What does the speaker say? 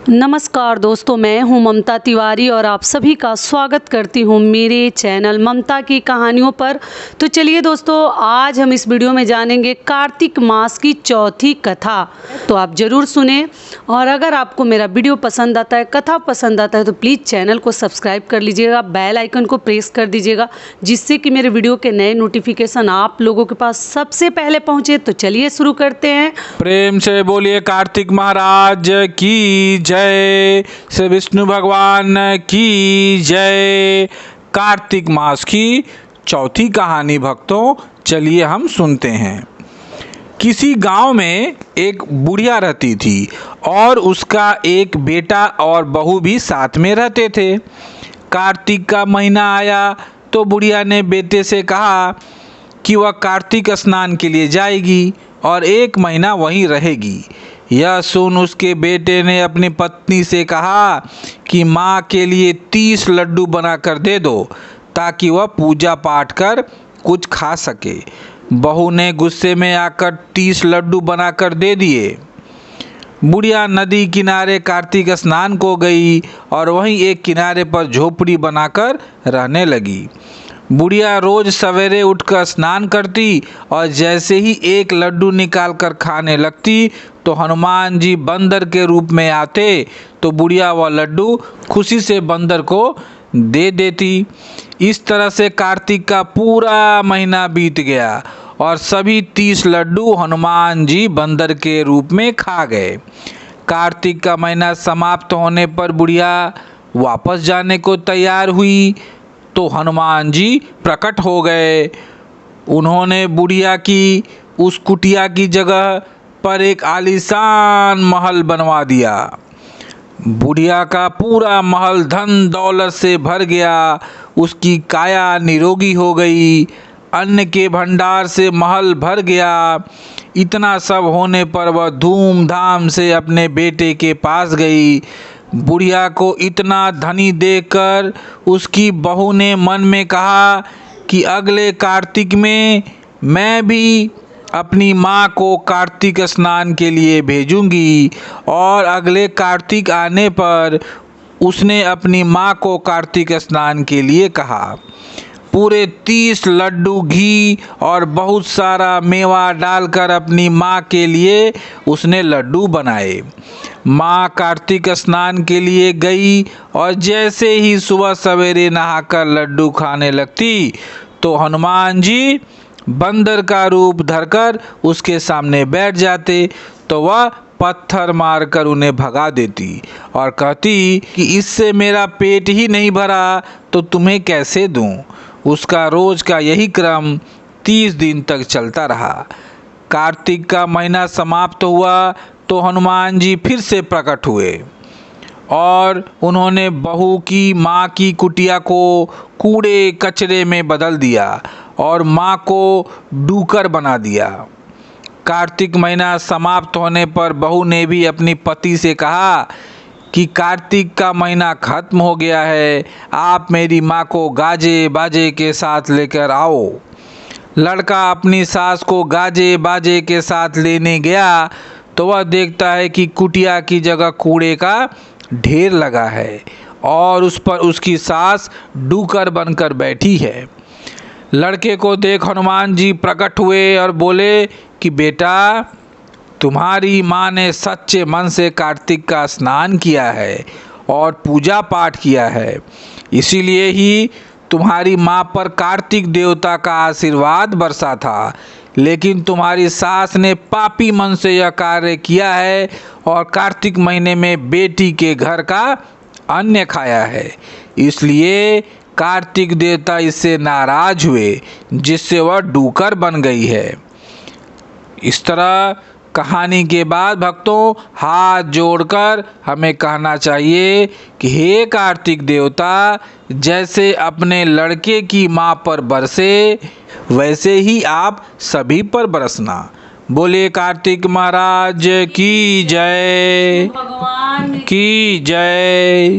नमस्कार दोस्तों, मैं हूं ममता तिवारी और आप सभी का स्वागत करती हूं मेरे चैनल ममता की कहानियों पर। तो चलिए दोस्तों, आज हम इस वीडियो में जानेंगे कार्तिक मास की चौथी कथा। तो आप ज़रूर सुने और अगर आपको मेरा वीडियो पसंद आता है, कथा पसंद आता है तो प्लीज़ चैनल को सब्सक्राइब कर लीजिएगा, बेल आइकन को प्रेस कर दीजिएगा, जिससे कि मेरे वीडियो के नए नोटिफिकेशन आप लोगों के पास सबसे पहले पहुँचे। तो चलिए शुरू करते हैं। प्रेम से बोलिए कार्तिक महाराज की जय, श्री विष्णु भगवान की जय। कार्तिक मास की चौथी कहानी भक्तों, चलिए हम सुनते हैं। किसी गांव में एक बुढ़िया रहती थी और उसका एक बेटा और बहू भी साथ में रहते थे। कार्तिक का महीना आया तो बुढ़िया ने बेटे से कहा कि वह कार्तिक स्नान के लिए जाएगी और 1 महीना वहीं रहेगी। यह सुन उसके बेटे ने अपनी पत्नी से कहा कि माँ के लिए 30 लड्डू बनाकर दे दो ताकि वह पूजा पाठ कर कुछ खा सके। बहू ने गुस्से में आकर 30 लड्डू बनाकर दे दिए। बुढ़िया नदी किनारे कार्तिक स्नान को गई और वहीं एक किनारे पर झोपड़ी बनाकर रहने लगी। बुढ़िया रोज सवेरे उठकर स्नान करती और जैसे ही एक लड्डू निकालकर खाने लगती तो हनुमान जी बंदर के रूप में आते तो बुढ़िया वह लड्डू खुशी से बंदर को दे देती। इस तरह से कार्तिक का पूरा महीना बीत गया और सभी 30 लड्डू हनुमान जी बंदर के रूप में खा गए। कार्तिक का महीना समाप्त होने पर बुढ़िया वापस जाने को तैयार हुई तो हनुमान जी प्रकट हो गए। उन्होंने बुढ़िया की उस कुटिया की जगह पर एक आलीशान महल बनवा दिया। बुढ़िया का पूरा महल धन दौलत से भर गया। उसकी काया निरोगी हो गई, अन्न के भंडार से महल भर गया। इतना सब होने पर वह धूमधाम से अपने बेटे के पास गई। बुढ़िया को इतना धनी देखकर उसकी बहू ने मन में कहा कि अगले कार्तिक में मैं भी अपनी माँ को कार्तिक स्नान के लिए भेजूंगी। और अगले कार्तिक आने पर उसने अपनी माँ को कार्तिक स्नान के लिए कहा। पूरे 30 लड्डू घी और बहुत सारा मेवा डालकर अपनी माँ के लिए उसने लड्डू बनाए। माँ कार्तिक स्नान के लिए गई और जैसे ही सुबह सवेरे नहाकर लड्डू खाने लगती तो हनुमान जी बंदर का रूप धरकर उसके सामने बैठ जाते तो वह पत्थर मारकर उन्हें भगा देती और कहती कि इससे मेरा पेट ही नहीं भरा तो तुम्हें कैसे दूं। उसका रोज का यही क्रम 30 दिन तक चलता रहा। कार्तिक का महीना समाप्त हुआ तो हनुमान जी फिर से प्रकट हुए और उन्होंने बहू की माँ की कुटिया को कूड़े कचरे में बदल दिया और माँ को डूकर बना दिया। कार्तिक महीना समाप्त होने पर बहू ने भी अपनी पति से कहा कि कार्तिक का महीना खत्म हो गया है, आप मेरी माँ को गाजे बाजे के साथ लेकर आओ। लड़का अपनी सास को गाजे बाजे के साथ लेने गया तो वह देखता है कि कुटिया की जगह कूड़े का ढेर लगा है और उस पर उसकी सास डूकर बनकर बैठी है। लड़के को देख हनुमान जी प्रकट हुए और बोले कि बेटा, तुम्हारी माँ ने सच्चे मन से कार्तिक का स्नान किया है और पूजा पाठ किया है, इसीलिए ही तुम्हारी माँ पर कार्तिक देवता का आशीर्वाद बरसा था। लेकिन तुम्हारी सास ने पापी मन से यह कार्य किया है और कार्तिक महीने में बेटी के घर का अन्न खाया है, इसलिए कार्तिक देवता इससे नाराज हुए जिससे वह डूकर बन गई है। इस तरह कहानी के बाद भक्तों हाथ जोड़कर हमें कहना चाहिए कि हे कार्तिक देवता, जैसे अपने लड़के की माँ पर बरसे वैसे ही आप सभी पर बरसना। बोले कार्तिक महाराज की जय, भगवान की जय।